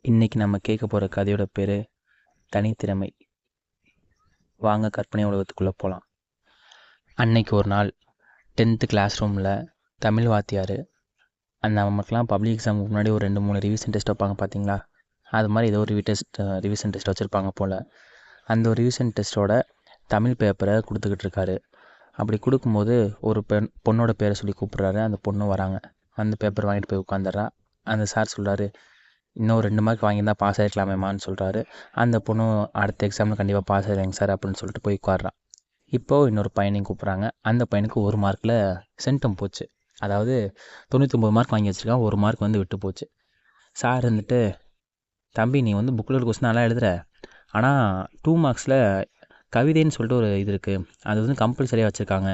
இன்றைக்கி நம்ம கேட்க போகிற கதையோட பேர் தனித்திறமை. வாங்க கற்பனை உலகத்துக்குள்ளே போகலாம். அன்னைக்கு ஒரு நாள் 10th கிளாஸ் ரூமில் தமிழ் வாத்தியார் அந்த நமக்குலாம் பப்ளிக் எக்ஸாமுக்கு முன்னாடி ஒரு 2-3 ரிவிஷன் டெஸ்ட் வைப்பாங்க பார்த்தீங்களா, அது மாதிரி ஏதோ ஒரு ரிவிஷன் டெஸ்ட் வச்சுருப்பாங்க போல். அந்த ஒரு ரிவிஷன் டெஸ்ட்டோட தமிழ் பேப்பரை கொடுத்துக்கிட்டு இருக்காரு. அப்படி கொடுக்கும்போது ஒரு பொண்ணோட பேரை சொல்லி கூப்பிட்றாரு. அந்த பொண்ணு வராங்க. அந்த பேப்பர் வாங்கிட்டு போய் உட்காந்துட்றா. அந்த சார் சொல்கிறாரு, இன்னும் 2 மார்க் வாங்கியிருந்தால் பாஸ் ஆகிருக்கலாமேம்மான்னு சொல்கிறாரு. அந்த பொண்ணும் அடுத்த எக்ஸாமில் கண்டிப்பாக பாஸ் ஆகிடுங்க சார் அப்படின்னு சொல்லிட்டு போய் உட்கார்றான். இப்போது இன்னொரு பையனையும் கூப்பிட்றாங்க. அந்த பையனுக்கு 1 மார்க்கில் சென்டம் போச்சு. அதாவது 99 மார்க் வாங்கி வச்சுருக்கான், 1 மார்க் விட்டு போச்சு. சார் இருந்துட்டு, தம்பி நீ புக்கில் கொஸ்டின் நல்லா எழுதுற, ஆனால் 2 மார்க்ஸில் கவிதைன்னு சொல்லிட்டு ஒரு இது இருக்குது, அது கம்பல்சரியாக வச்சுருக்காங்க.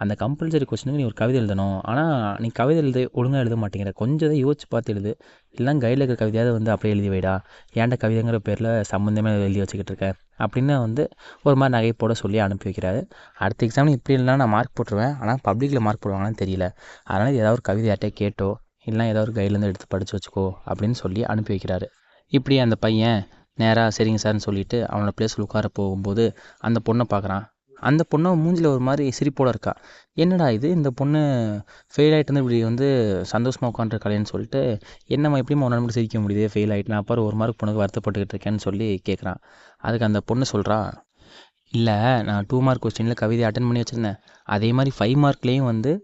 அந்த கம்பல்சரி கொஸ்டினுக்கு நீ ஒரு கவிதை எழுதணும், ஆனால் நீ கவிதை ஒழுங்காக எழுத மாட்டேங்கிற, கொஞ்சம் யோசிச்சு பார்த்து எழுது, இல்லைனா கைடில் இருக்கிற கவிதையாவது அப்படியே எழுதி வைடா, ஏன்டா கவிதைங்கிற பேரில் சம்மந்தமே எழுதி வச்சுக்கிட்டு இருக்கேன் அப்படின்னு ஒரு மாதிரி நகைப்போட சொல்லி அனுப்பி வைக்கிறாரு. அடுத்த எக்ஸாம் இப்படி இல்லைனா நான் மார்க் போட்டுருவேன், ஆனால் பப்ளிக்கில் மார்க் போடுவாங்கன்னு தெரியல, அதனால் ஏதாவது ஒரு கவிதை யார்ட்டே கேட்டோ இல்லைனா ஏதாவது ஒரு கைட்லேருந்து எடுத்து படித்து வச்சுக்கோ அப்படின்னு சொல்லி அனுப்பி வைக்கிறாரு. இப்படி அந்த பையன் நேராக சரிங்க சார்னு சொல்லிவிட்டு அவனோட பிளேஸில் உட்கார போகும்போது அந்த பொண்ணை பார்க்குறான். அந்த பொண்ணை மூஞ்சில் ஒரு மாதிரி சிரிப்போடு இருக்கா. என்னடா இது, இந்த பொண்ணு ஃபெயில் ஆகிட்டு இப்படி சந்தோஷமாக உட்காந்துருக்காளேன்னு சொல்லிட்டு, என்னம்மா எப்படிம்மா உன்னால் மட்டும் சிரிக்க முடியுது, ஃபெயில் ஆகிட்டு நான் அப்புறம் 1 மார்க் பொண்ணுக்கு வருத்தப்பட்டுக்கிட்டு இருக்கேன்னு சொல்லி கேட்குறான். அதுக்கு அந்த பொண்ணு சொல்கிறா, இல்லை நான் 2 மார்க் கொஸ்டினில் கவிதை அட்டன் பண்ணி வச்சுருந்தேன், அதே மாதிரி 5 மார்க்லேயும்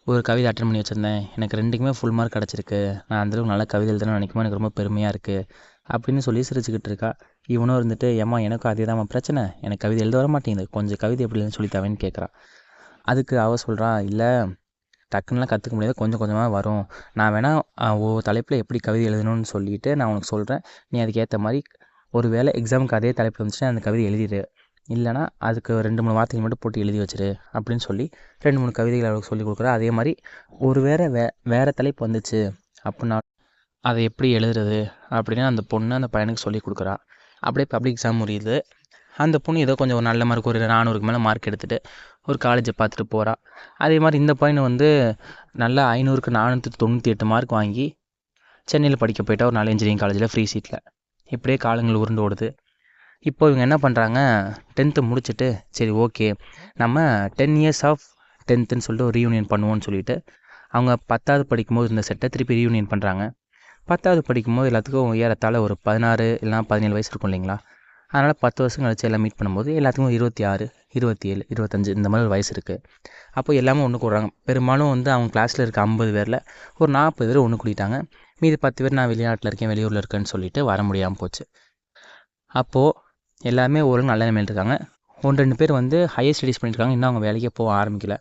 ஒரு கவிதை அட்டன் பண்ணி வச்சுருந்தேன், எனக்கு 2க்குமே ஃபுல் மார்க் கிடச்சிருக்கு, நான் அந்தளவுக்கு நல்லா கவிதை எழுதுன்னு நினைக்கும்போது எனக்கு ரொம்ப பெருமையாக இருக்குது அப்படின்னு சொல்லி சிரிச்சுக்கிட்டு இருக்கா. இவனும் இருந்துட்டு, ஏம்மா எனக்கும் அதே தான் பிரச்சனை, எனக்கு கவிதை எழுத வர மாட்டேங்குது, கொஞ்சம் கவிதை எப்படி எழுதுன்னு சொல்லி தவேன்னு கேட்குறான். அதுக்கு அவள் சொல்கிறா, இல்லை டக்குன்னுலாம் கற்றுக்க முடியாது, கொஞ்சம் கொஞ்சமாக வரும், நான் வேணால் ஒவ்வொரு தலைப்பில் எப்படி கவிதை எழுதணும்னு சொல்லிவிட்டு நான் உனக்கு சொல்கிறேன், நீ அதுக்கேற்ற மாதிரி ஒரு வேளை எக்ஸாமுக்கு அதே தலைப்பில் வந்துச்சுன்னா அந்த கவிதை எழுதிடு, இல்லைனா அதுக்கு 2-3 வார்த்தைகள் மட்டும் போட்டு எழுதி வச்சிரு அப்படின்னு சொல்லி 2-3 கவிதைகள் அவளுக்கு சொல்லி கொடுக்குறா. அதே மாதிரி ஒரு வேறு தலைப்பு வந்துச்சு அப்படின்னா அதை எப்படி எழுதுறது அப்படின்னு அந்த பொண்ணு அந்த பையனுக்கு சொல்லி கொடுக்குறா. அப்படியே பப்ளிக் எக்ஸாம் முடியுது. அந்த பொண்ணு ஏதோ கொஞ்சம் ஒரு நல்ல மார்க், ஒரு 400க்கு மேலே மார்க் எடுத்துகிட்டு ஒரு காலேஜை பார்த்துட்டு போகிறா. அதே மாதிரி இந்த பையனை நல்லா 500க்கு 498 மார்க் வாங்கி சென்னையில் படிக்க போயிட்டா ஒரு நல்ல இன்ஜினியரிங் காலேஜில் ஃப்ரீ சீட்டில். இப்படியே காலங்கள் உருண்டு ஓடுது. இப்போ இவங்க என்ன பண்ணுறாங்க, 10th முடிச்சுட்டு சரி ஓகே நம்ம 10 இயர்ஸ் ஆஃப் 10th சொல்லிட்டு ஒரு ரீயூனியன் பண்ணுவோன்னு சொல்லிட்டு அவங்க 10வது படிக்கும்போது இந்த செட்டை திருப்பி ரீயூனியன் பண்ணுறாங்க. 10வது படிக்கும்போது எல்லாத்துக்கும் ஏறத்தாழ ஒரு 16 இல்லைனா 17 வயசு இருக்கும் இல்லைங்களா, அதனால் 10 வருஷம் கழிச்சு எல்லாம் மீட் பண்ணும்போது எல்லாத்துக்கும் 26, 27, 25 இந்த மாதிரி ஒரு வயசு இருக்குது. அப்போ எல்லாமே ஒன்று கூடுறாங்க. பெரும்பாலும் அவங்க கிளாஸில் இருக்க 50 பேரில் ஒரு 40 பேர் ஒன்று கூட்டிட்டாங்க. மீதி 10 பேர் நான் வெளிநாட்டில் இருக்கேன், வெளியூரில் இருக்கேன்னு சொல்லிட்டு வர முடியாமல் போச்சு. அப்போது எல்லாருமே ஒரு நல்ல நிலைமையில் இருக்காங்க. 1-2 பேர் ஹையர் ஸ்டடீஸ் பண்ணியிருக்காங்க, இன்னும் அவங்க வேலைக்கே போக ஆரம்பிக்கல.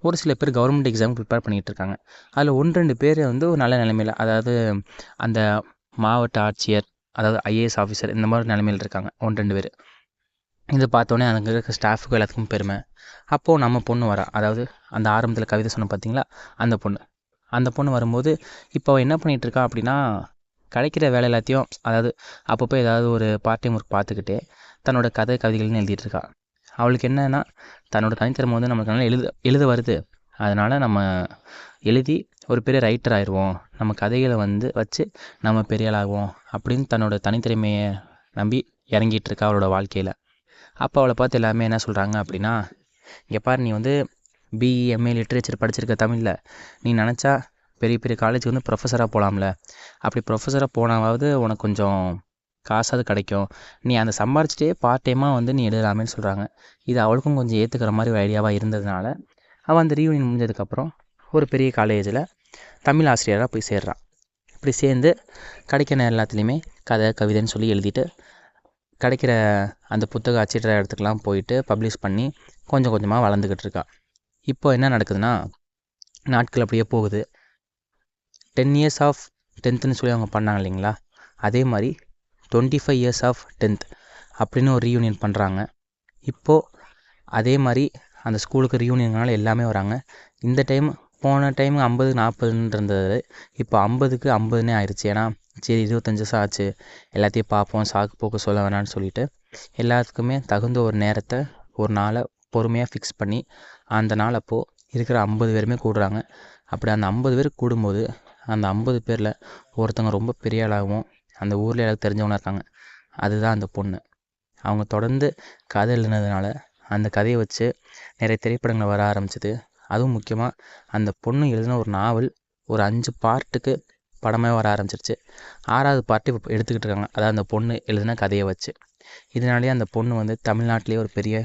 ஒரு சில பேர் கவர்மெண்ட் எக்ஸாம் ப்ரிப்பேர் பண்ணிகிட்டு இருக்காங்க. அதில் 1-2 பேர் ஒரு நல்ல நிலைமையில், அதாவது அந்த மாவட்ட ஆட்சியர், அதாவது ஐஏஎஸ் ஆஃபீஸர் இந்த மாதிரி நிலைமையில் இருக்காங்க 1-2 பேர். இதை பார்த்தோன்னே அங்கே இருக்க ஸ்டாஃபுக்கு எல்லாத்துக்கும் பெருமை. அப்போது நம்ம பொண்ணு வரா, அதாவது அந்த ஆரம்பத்தில் கவிதை சொன்ன பார்த்தீங்களா அந்த பொண்ணு வரும்போது இப்போ அவள் என்ன பண்ணிகிட்ருக்கா அப்படின்னா, கிடைக்கிற வேலை எல்லாத்தையும், அதாவது அப்பப்போ ஏதாவது ஒரு பார்ட் டைம் ஒர்க் பார்த்துக்கிட்டே தன்னோட கவிதைகள்னு எழுதிட்டுருக்கா. அவளுக்கு என்னென்னா, தன்னோட தனித்திறமை நமக்கு நல்லா எழுத வருது, அதனால் நம்ம எழுதி ஒரு பெரிய ரைட்டர் ஆயிடுவோம், நம்ம கதைகளை வச்சு நம்ம பெரிய ஆளாகுவோம் அப்படின்னு தன்னோட தனித்திறமையை நம்பி இறங்கிட்டு இருக்கா அவளோட வாழ்க்கையில். அப்போ அவளை பார்த்து எல்லாருமே என்ன சொல்கிறாங்க அப்படின்னா, இங்கே பாரு நீ பிஇ எம்ஏ லிட்ரேச்சர் படிச்சிருக்க தமிழில், நீ நினச்சா பெரிய பெரிய காலேஜுக்கு ப்ரொஃபஸராக போகலாம்ல, அப்படி ப்ரொஃபஸராக போனாவது உனக்கு கொஞ்சம் காசாவது கிடைக்கும், நீ அந்த சம்பாரிச்சிட்டே பார்ட் டைமாக நீ எழுதலாமேன்னு சொல்கிறாங்க. இது அவளுக்கும் கொஞ்சம் ஏற்றுக்கிற மாதிரி ஒரு ஐடியாவாக இருந்ததுனால அவள் அந்த ரீயூனியன் முடிஞ்சதுக்கப்புறம் ஒரு பெரிய காலேஜில் தமிழ் ஆசிரியராக போய் சேர்றான். இப்படி சேர்ந்து கிடைக்கிற எல்லாத்துலேயுமே கதை கவிதைன்னு சொல்லி எழுதிட்டு கிடைக்கிற அந்த புத்தக அச்சிடுற இடத்துக்கெலாம் போயிட்டு பப்ளிஷ் பண்ணி கொஞ்சம் கொஞ்சமாக வளர்ந்துக்கிட்டு இருக்கா. இப்போ என்ன நடக்குதுன்னா, நாட்கள் அப்படியே போகுது. 10 இயர்ஸ் ஆஃப் 10th சொல்லி அவங்க பண்ணாங்க இல்லைங்களா, அதே மாதிரி 25 இயர்ஸ் ஆஃப் 10th அப்படின்னு ஒரு ரீயூனியன் பண்ணுறாங்க. இப்போது அதே மாதிரி அந்த ஸ்கூலுக்கு ரீயூனியனால எல்லாமே வராங்க. இந்த போன டைம் 50-40 இருந்தது, இப்போ 50க்கு 50 ஆயிடுச்சு. ஏன்னா சரி 25 வருஷம் ஆச்சு, எல்லாத்தையும் பார்ப்போம், சாக்கு போக்கு சொல்ல வேணான்னு சொல்லிட்டு எல்லாத்துக்குமே தகுந்த ஒரு நேரத்தை, ஒரு நாளை பொறுமையாக ஃபிக்ஸ் பண்ணி அந்த நாள் அப்போது இருக்கிற 50 பேருமே கூடுறாங்க. அப்படி அந்த 50 பேர் கூடும்போது அந்த 50 பேரில் ஒருத்தவங்க ரொம்ப பெரிய ஆளாகவும், அந்த ஊரில் எனக்கு தெரிஞ்சவங்க இருக்காங்க, அதுதான் அந்த பொண்ணு. அவங்க தொடர்ந்து கதை எழுதுனதுனால அந்த கதையை வச்சு நிறைய திரைப்படங்கள் வர ஆரம்பிச்சிது. அதுவும் முக்கியமாக அந்த பொண்ணு எழுதின ஒரு நாவல் ஒரு 5 பார்ட்டுக்கு படமே வர ஆரம்பிச்சிருச்சு. 6வது பார்ட்டு இப்போ எடுத்துக்கிட்டு இருக்காங்க, அதாவது அந்த பொண்ணு எழுதின கதையை வச்சு. இதனாலேயே அந்த பொண்ணு வந்து தமிழ்நாட்டிலே ஒரு பெரிய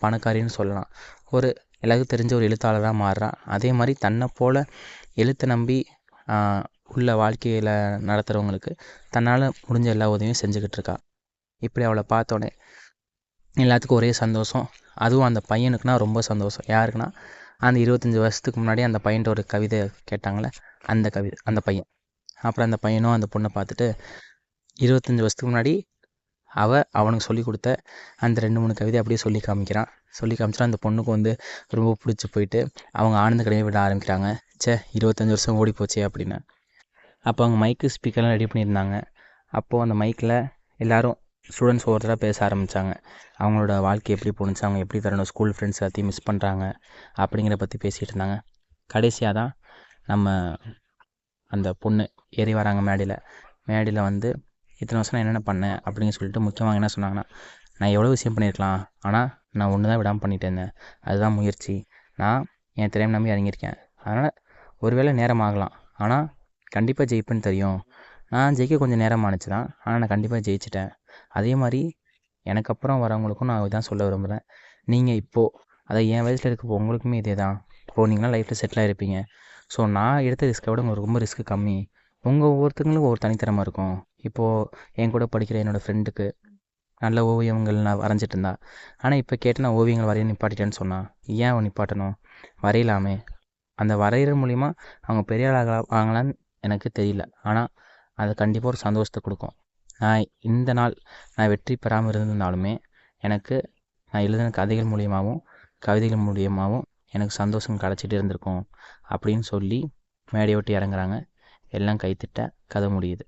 பணக்காரின்னு சொல்லலாம். ஒரு எல்லாருக்கும் தெரிஞ்ச ஒரு எழுத்தாளராக மாறுறா. அதே மாதிரி தன்னை போல் எழுத்தை நம்பி உள்ள வாழ்க்கையில் நடத்துகிறவங்களுக்கு தன்னால் முடிஞ்ச எல்லா உதவியும் செஞ்சுக்கிட்டு இருக்கா. இப்படி அவளை பார்த்தோன்னே எல்லாத்துக்கும் ஒரே சந்தோஷம். அதுவும் அந்த பையனுக்குனா ரொம்ப சந்தோஷம். யாருக்குன்னா அந்த 25 வருஷத்துக்கு முன்னாடி அந்த பையன்ட்ட ஒரு கவிதை கேட்டாங்களே, அந்த பையன். அப்புறம் அந்த பையனும் அந்த பொண்ணை பார்த்துட்டு 25 வருஷத்துக்கு முன்னாடி அவனுக்கு சொல்லி கொடுத்த அந்த 2-3 கவிதை அப்படியே சொல்லி காமிச்சிட்டு அந்த பொண்ணுக்கு வந்து ரொம்ப பிடிச்சி போயிட்டு அவங்க ஆனந்த கடையை விட ஆரம்பிக்கிறாங்க. 25 வருஷம் ஓடி போச்சே அப்படின்னு. அப்போ அவங்க மைக்கு ஸ்பீக்கர்லாம் ரெடி பண்ணியிருந்தாங்க. அப்போது அந்த மைக்கில் எல்லோரும் ஸ்டூடெண்ட்ஸ் ஒவ்வொருத்தராக பேச ஆரம்பித்தாங்க. அவங்களோட வாழ்க்கை எப்படி போணுச்சு, அவங்க எப்படி தன்னோட ஸ்கூல் ஃப்ரெண்ட்ஸ் எல்லாத்தையும் மிஸ் பண்ணுறாங்க அப்படிங்கிறத பற்றி பேசிகிட்டு இருந்தாங்க. கடைசியாக தான் நம்ம அந்த பொண்ணு ஏறி வராங்க மேடையில் வந்து இத்தனை வருஷம் நான் என்னென்ன பண்ணேன் அப்படின்னு சொல்லிட்டு முக்கியமாக என்ன சொன்னாங்கன்னா, நான் எவ்வளோ விஷயம் பண்ணியிருக்கலாம், ஆனால் நான் ஒன்று தான் விடாமல் பண்ணிகிட்டு இருந்தேன். அதுதான் முயற்சி. நான் என் திறமை நம்பி இறங்கியிருக்கேன். அதனால் ஒருவேளை நேரம் ஆகலாம், ஆனால் கண்டிப்பாக ஜெயிப்பேன்னு தெரியும். நான் ஜெயிக்க கொஞ்சம் நேரம் ஆணுச்சு தான், ஆனால் நான் கண்டிப்பாக ஜெயிச்சிட்டேன். அதே மாதிரி எனக்கு அப்புறம் வரவங்களுக்கும் நான் இதான் சொல்ல விரும்புகிறேன். நீங்கள் இப்போது அதை என் வயசில் இருக்கப்போ உங்களுக்குமே இதே தான். இப்போது நீங்களாம் லைஃப்பில் செட்டில் ஆகிருப்பீங்க. ஸோ நான் எடுத்த ரிஸ்க்கை விட உங்களுக்கு ரொம்ப ரிஸ்க்கு கம்மி. ஒவ்வொருத்தங்களுக்கும் ஒவ்வொரு தனித்திறமை இருக்கும். இப்போது என் கூட படிக்கிற என்னோடய ஃப்ரெண்டுக்கு நல்ல ஓவியங்கள் நான் வரைஞ்சிட்டு இருந்தா, ஆனால் இப்போ கேட்டு நான் ஓவியங்கள் வரைய நிப்பாட்டிட்டேன்னு சொன்னான். ஏன் அவன் நிப்பாட்டணும்? வரையலாமே. அந்த வரைகிற மூலிமா அவங்க பெரிய ஆகலான்னு எனக்கு தெரியல, ஆனால் அது கண்டிப்பாக ஒரு சந்தோஷத்தை கொடுக்கும். இந்த நாள் நான் வெற்றி பெறாமல் இருந்திருந்தாலுமே எனக்கு நான் எழுதின கதைகள் மூலியமாகவும் கவிதைகள் மூலியமாகவும் எனக்கு சந்தோஷம் கிடச்சிட்டு இருந்திருக்கும் அப்படின்னு சொல்லி மேடையை விட்டு இறங்குறாங்க. எல்லாம் கைத்தட்ட கதை முடியுது.